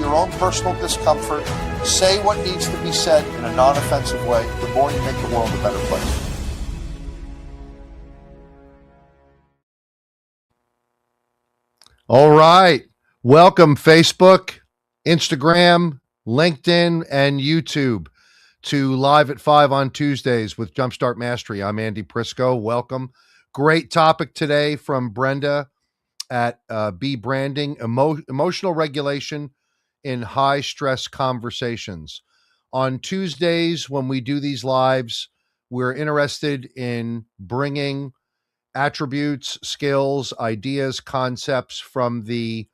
your own personal discomfort, say what needs to be said in a non-offensive way, the more you make the world a better place. All right. Welcome, Facebook, Instagram, LinkedIn, and YouTube to Live at 5 on Tuesdays with Jumpstart Mastery. I'm Andy Prisco. Welcome. Great topic today from Brenda at B Branding, emotional regulation in high stress conversations. On Tuesdays, when we do these lives, we're interested in bringing attributes, skills, ideas, concepts from the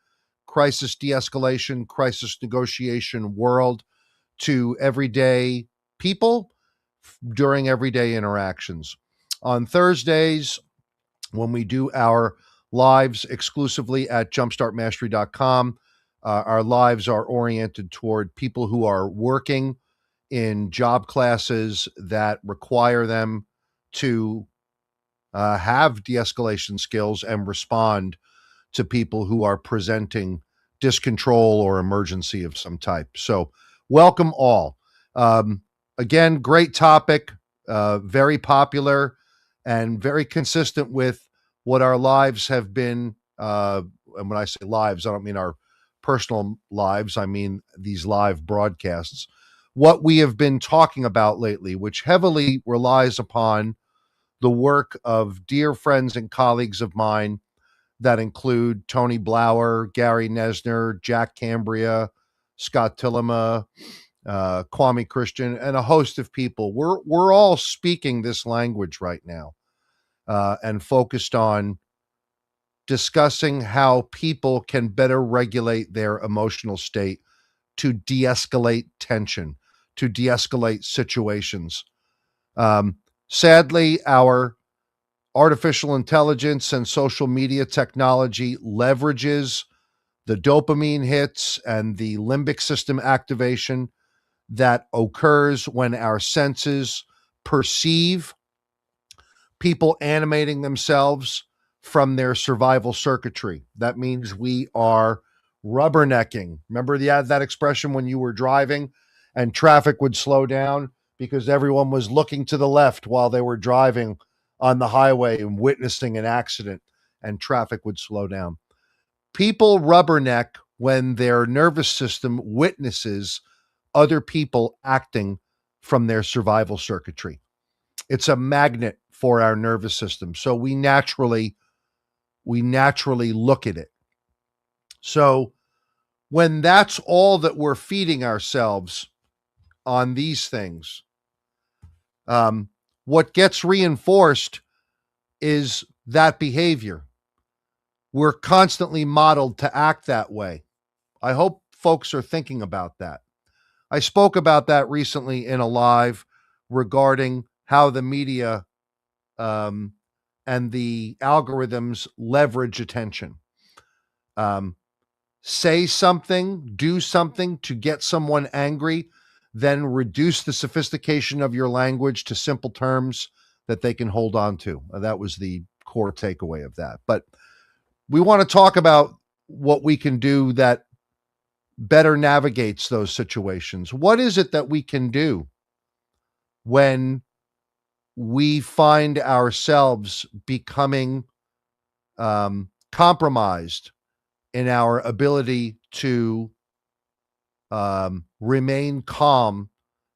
crisis de-escalation, crisis negotiation world to everyday people during everyday interactions. On Thursdays, when we do our lives exclusively at jumpstartmastery.com, our lives are oriented toward people who are working in job classes that require them to have de-escalation skills and respond to people who are presenting discontrol or emergency of some type. So welcome all. Again, great topic, very popular and very consistent with what our lives have been. And when I say lives, I don't mean our personal lives. I mean these live broadcasts. What we have been talking about lately, which heavily relies upon the work of dear friends and colleagues of mine that include Tony Blauer, Gary Nesner, Jack Cambria, Scott Tillema, Kwame Christian, and a host of people. We're all speaking this language right now and focused on discussing how people can better regulate their emotional state to de-escalate tension, to de-escalate situations. Sadly, our artificial intelligence and social media technology leverages the dopamine hits and the limbic system activation that occurs when our senses perceive people animating themselves from their survival circuitry. That means we are rubbernecking. Remember that expression when you were driving and traffic would slow down because everyone was looking to the left while they were driving on the highway and witnessing an accident, and traffic would slow down. People rubberneck when their nervous system witnesses other people acting from their survival circuitry. It's a magnet for our nervous system. So we naturally look at it. So when that's all that we're feeding ourselves on these things, what gets reinforced is that behavior. We're constantly modeled to act that way. I hope folks are thinking about that. I spoke about that recently in a live regarding how the media and the algorithms leverage attention. Say something, do something to get someone angry, then reduce the sophistication of your language to simple terms that they can hold on to. That was the core takeaway of that. But we want to talk about what we can do that better navigates those situations. What is it that we can do when we find ourselves becoming compromised in our ability to remain calm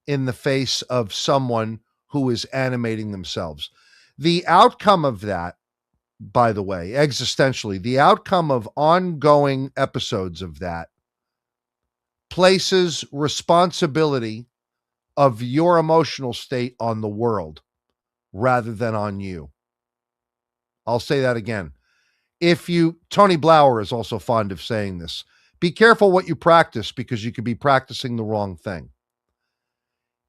in the face of someone who is animating themselves? The outcome of that, by the way, existentially, the outcome of ongoing episodes of that places responsibility of your emotional state on the world rather than on you. I'll say that again. Tony Blauer is also fond of saying this, be careful what you practice because you could be practicing the wrong thing.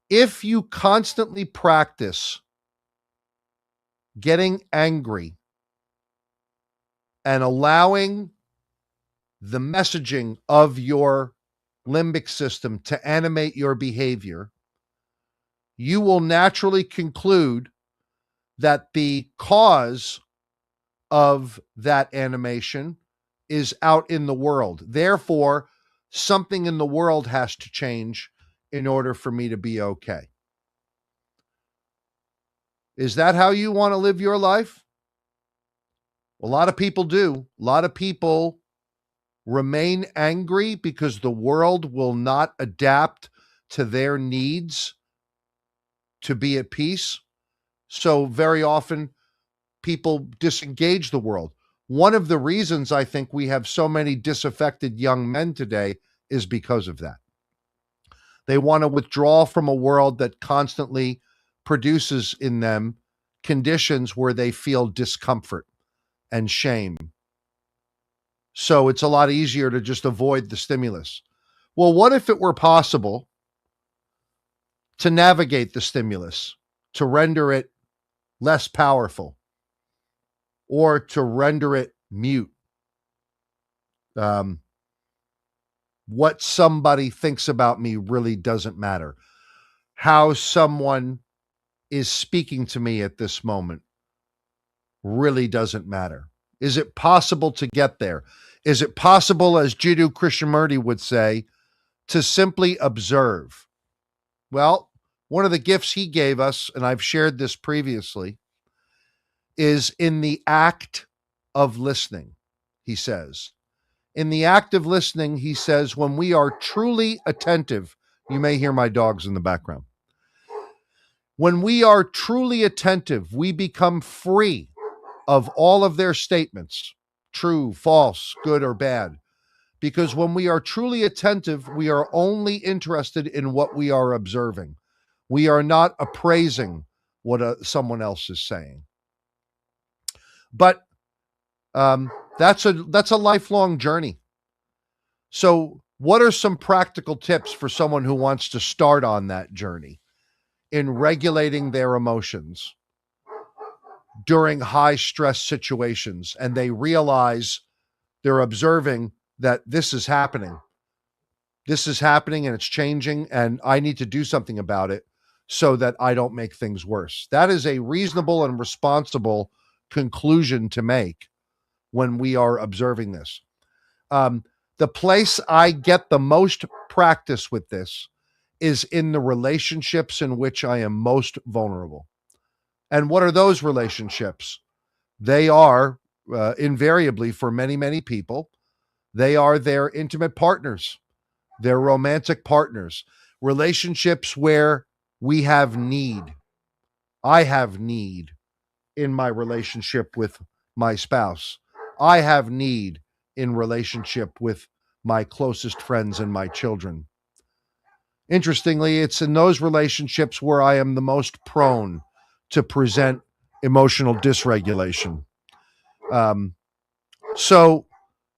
If you constantly practice getting angry and allowing the messaging of your limbic system to animate your behavior, you will naturally conclude that the cause of that animation is out in the world. Therefore, something in the world has to change in order for me to be okay. Is that how you want to live your life? A lot of people do. A lot of people remain angry because the world will not adapt to their needs to be at peace. So very often people disengage the world. One of the reasons I think we have so many disaffected young men today is because of that. They want to withdraw from a world that constantly produces in them conditions where they feel discomfort and shame. So it's a lot easier to just avoid the stimulus. Well, what if it were possible to navigate the stimulus, to render it less powerful, or to render it mute? What somebody thinks about me really doesn't matter. How someone is speaking to me at this moment really doesn't matter. Is it possible to get there? Is it possible, as Jiddu Krishnamurti would say, to simply observe? Well, one of the gifts he gave us, and I've shared this previously, is in the act of listening, he says. In the act of listening, he says, when we are truly attentive, you may hear my dogs in the background. When we are truly attentive, we become free of all of their statements, true, false, good, or bad. Because when we are truly attentive, we are only interested in what we are observing. We are not appraising what someone else is saying. But that's a lifelong journey. So what are some practical tips for someone who wants to start on that journey in regulating their emotions during high stress situations, and they realize they're observing that this is happening? This is happening and it's changing, and I need to do something about it so that I don't make things worse. That is a reasonable and responsible conclusion to make when we are observing this. The place I get the most practice with this is in the relationships in which I am most vulnerable. And what are those relationships? They are invariably, for many, many people, they are their intimate partners, their romantic partners, relationships where we have need. I have need in my relationship with my spouse. I have need in relationship with my closest friends and my children. Interestingly, it's in those relationships where I am the most prone to present emotional dysregulation. So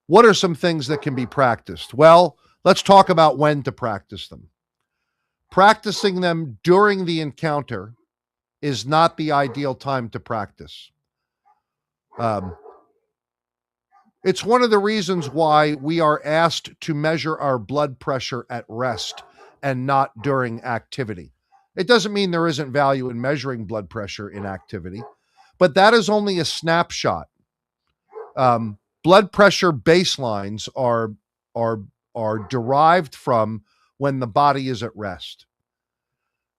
what are some things that can be practiced? Well, let's talk about when to practice them. Practicing them during the encounter is not the ideal time to practice. It's one of the reasons why we are asked to measure our blood pressure at rest and not during activity. It doesn't mean there isn't value in measuring blood pressure in activity, but that is only a snapshot. Blood pressure baselines are derived from when the body is at rest.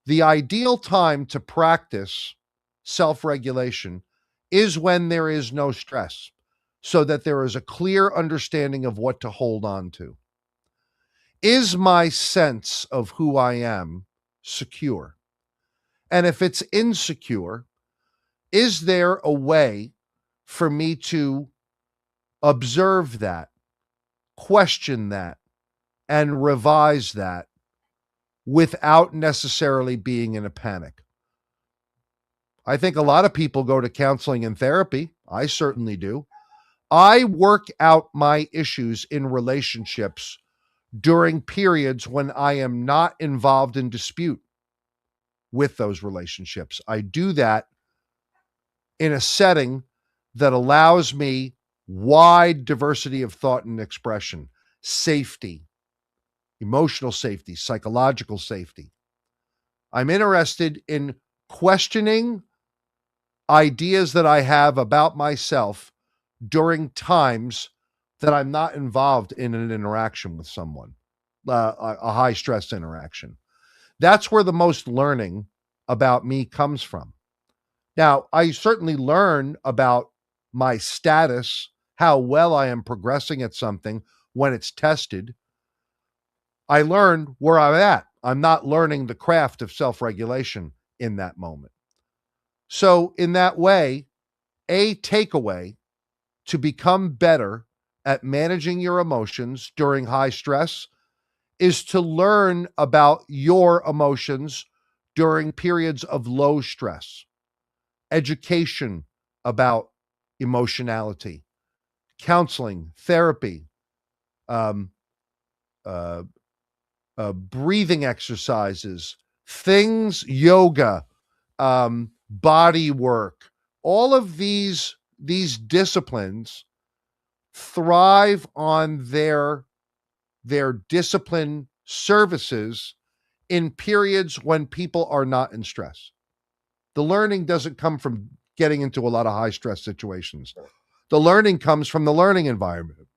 The ideal time to practice self-regulation is when there is no stress, so that there is a clear understanding of what to hold on to. Is my sense of who I am secure? And if it's insecure, is there a way for me to observe that, question that, and revise that without necessarily being in a panic? I think a lot of people go to counseling and therapy. I certainly do. I work out my issues in relationships during periods when I am not involved in dispute with those relationships. I do that in a setting that allows me wide diversity of thought and expression, safety, emotional safety, psychological safety. I'm interested in questioning ideas that I have about myself during times that I'm not involved in an interaction with someone. a high stress interaction. That's where the most learning about me comes from. Now, I certainly learn about my status, how well I am progressing at something when it's tested. I learn where I'm at. I'm not learning the craft of self regulation in that moment. So, in that way, a takeaway to become better at managing your emotions during high stress is to learn about your emotions during periods of low stress, education about emotionality, counseling, therapy, um, uh, breathing exercises, things, yoga, body work, all of these disciplines thrive on their discipline services in periods when people are not in stress. The learning doesn't come from getting into a lot of high stress situations. The learning comes from the learning environment.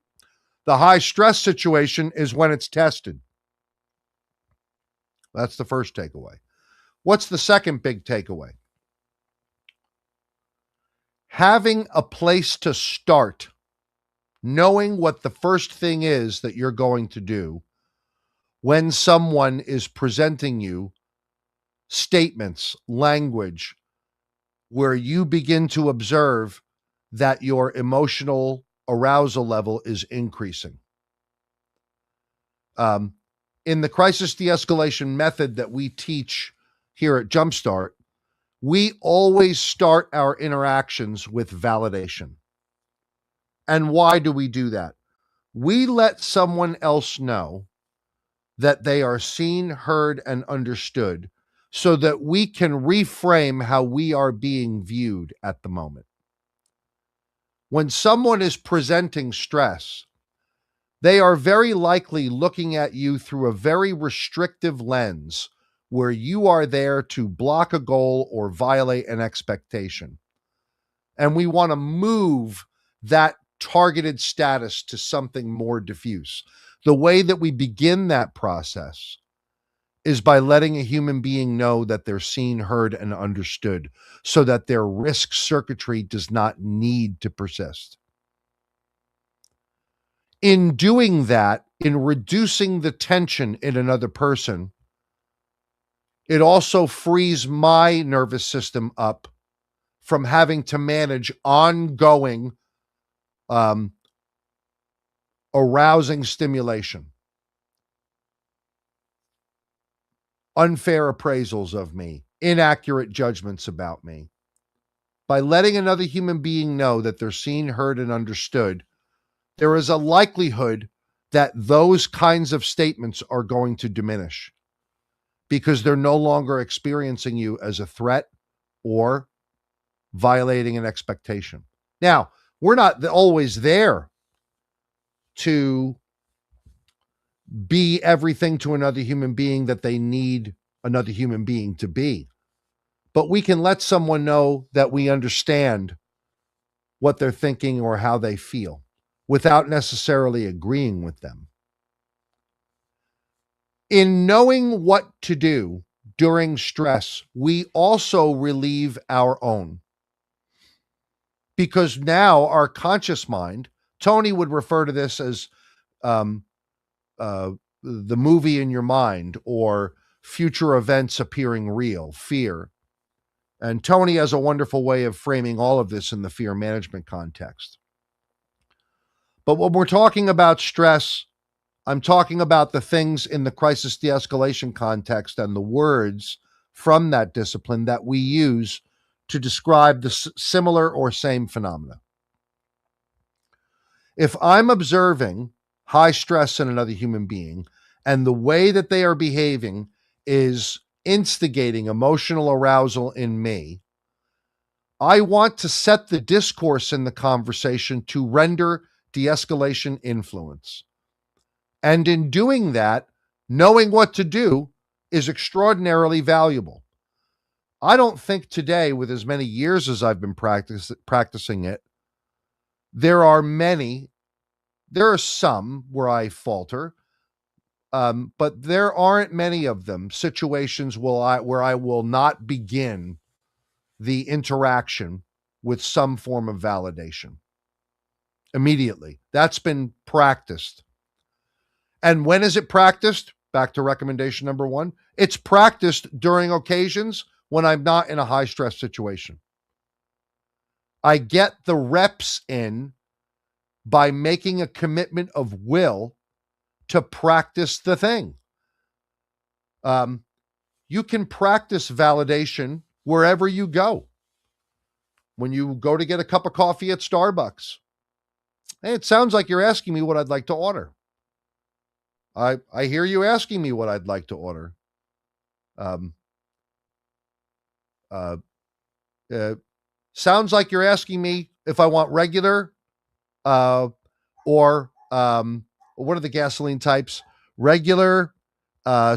The high stress situation is when it's tested. That's the first takeaway. What's the second big takeaway? Having a place to start, knowing what the first thing is that you're going to do when someone is presenting you statements, language, where you begin to observe that your emotional arousal level is increasing. In the crisis de-escalation method that we teach here at Jumpstart, we always start our interactions with validation. And why do we do that? We let someone else know that they are seen, heard, and understood so that we can reframe how we are being viewed at the moment. When someone is presenting stress, they are very likely looking at you through a very restrictive lens where you are there to block a goal or violate an expectation. And we want to move that targeted status to something more diffuse. The way that we begin that process is by letting a human being know that they're seen, heard, and understood so that their risk circuitry does not need to persist. In doing that, in reducing the tension in another person, it also frees my nervous system up from having to manage ongoing arousing stimulation, unfair appraisals of me, inaccurate judgments about me. By letting another human being know that they're seen, heard, and understood, there is a likelihood that those kinds of statements are going to diminish because they're no longer experiencing you as a threat or violating an expectation. Now, we're not always there to be everything to another human being that they need another human being to be. But we can let someone know that we understand what they're thinking or how they feel without necessarily agreeing with them. In knowing what to do during stress, we also relieve our own. Because now our conscious mind, Tony would refer to this as um, the movie in your mind or future events appearing real, fear. And Tony has a wonderful way of framing all of this in the fear management context. But when we're talking about stress, I'm talking about the things in the crisis de-escalation context and the words from that discipline that we use to describe the similar or same phenomena. If I'm observing high stress in another human being and the way that they are behaving is instigating emotional arousal in me, I want to set the discourse in the conversation to render de-escalation influence. And in doing that, knowing what to do is extraordinarily valuable. I don't think today, with as many years as I've been practicing it, there are some where I falter. But there aren't many of them, situations where I will not begin the interaction with some form of validation immediately. That's been practiced. And when is it practiced? Back to recommendation number 1. It's practiced during occasions when I'm not in a high stress situation. I get the reps in by making a commitment of will to practice the thing. You can practice validation wherever you go. When you go to get a cup of coffee at Starbucks, hey, it sounds like you're asking me what I'd like to order. I hear you asking me what I'd like to order. Um, uh, Sounds like you're asking me if I want regular or what are the gasoline types? Regular,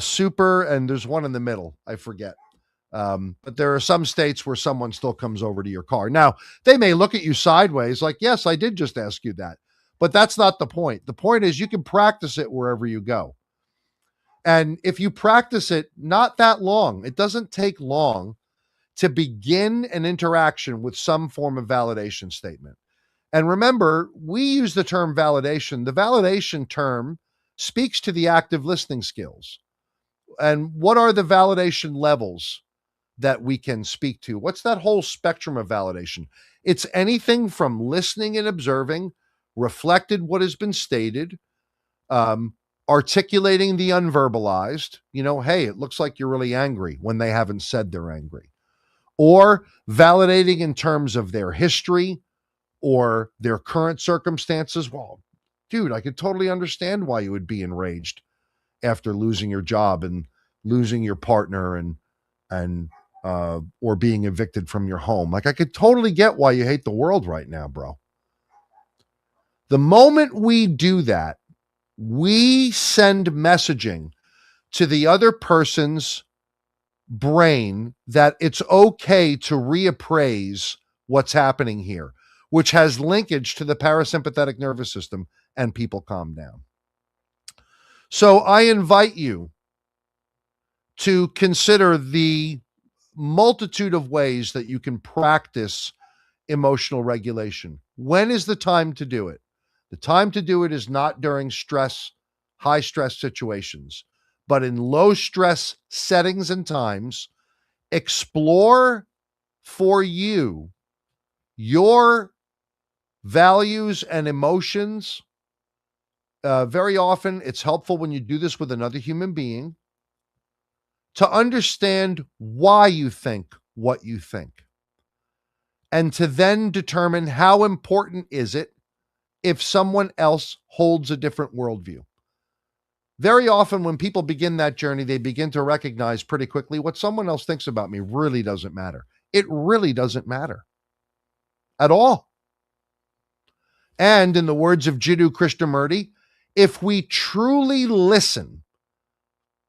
super, and there's one in the middle. I forget. But there are some states where someone still comes over to your car. Now, they may look at you sideways like, yes, I did just ask you that. But that's not the point. The point is you can practice it wherever you go. And if you practice it not that long, it doesn't take long to begin an interaction with some form of validation statement. And remember, we use the term validation. The validation term speaks to the active listening skills. And what are the validation levels that we can speak to? What's that whole spectrum of validation? It's anything from listening and observing, reflected what has been stated, articulating the unverbalized, hey, it looks like you're really angry when they haven't said they're angry, or validating in terms of their history or their current circumstances. Well, dude, I could totally understand why you would be enraged after losing your job and losing your partner and or being evicted from your home. Like, I could totally get why you hate the world right now, bro. The moment we do that, we send messaging to the other person's brain that it's okay to reappraise what's happening here, which has linkage to the parasympathetic nervous system, and people calm down. So I invite you to consider the multitude of ways that you can practice emotional regulation. When is the time to do it? The time to do it is not during high stress situations, but in low stress settings and times. Explore for you your values and emotions. Very often, it's helpful when you do this with another human being to understand why you think what you think, and to then determine how important is it if someone else holds a different worldview. Very often when people begin that journey, they begin to recognize pretty quickly what someone else thinks about me really doesn't matter. It really doesn't matter at all. And in the words of Jiddu Krishnamurti, if we truly listen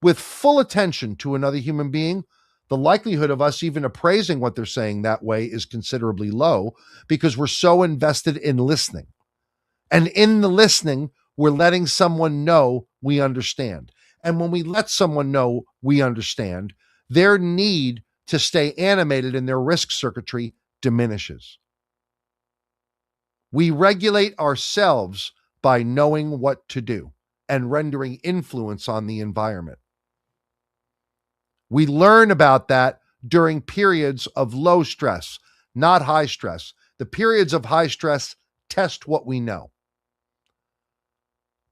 with full attention to another human being, the likelihood of us even appraising what they're saying that way is considerably low, because we're so invested in listening. And in the listening, we're letting someone know we understand. And when we let someone know we understand, their need to stay animated in their risk circuitry diminishes. We regulate ourselves by knowing what to do and rendering influence on the environment. We learn about that during periods of low stress, not high stress. The periods of high stress test what we know.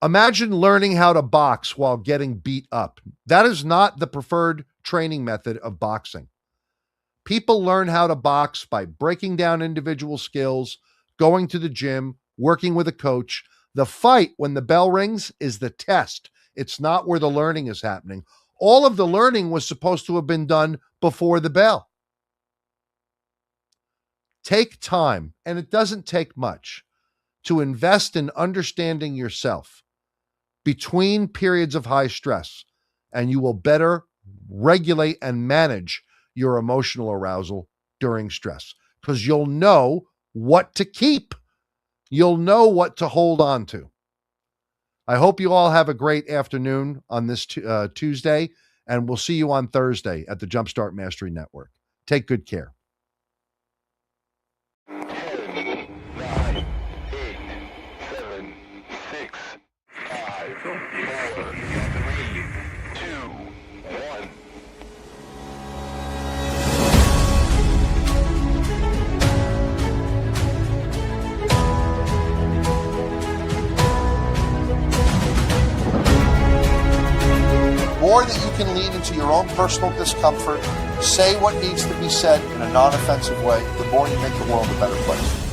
Imagine learning how to box while getting beat up. That is not the preferred training method of boxing. People learn how to box by breaking down individual skills, going to the gym, working with a coach. The fight, when the bell rings, is the test. It's not where the learning is happening. All of the learning was supposed to have been done before the bell. Take time, and it doesn't take much, to invest in understanding yourself between periods of high stress, and you will better regulate and manage your emotional arousal during stress, because you'll know what to keep. You'll know what to hold on to. I hope you all have a great afternoon on this Tuesday, and we'll see you on Thursday at the Jumpstart Mastery Network. Take good care. 10, 9, 8, 7, 6, 5, 4, 3, 2, 1. More that you can lean into your own personal discomfort, say what needs to be said in a non-offensive way, the more you make the world a better place.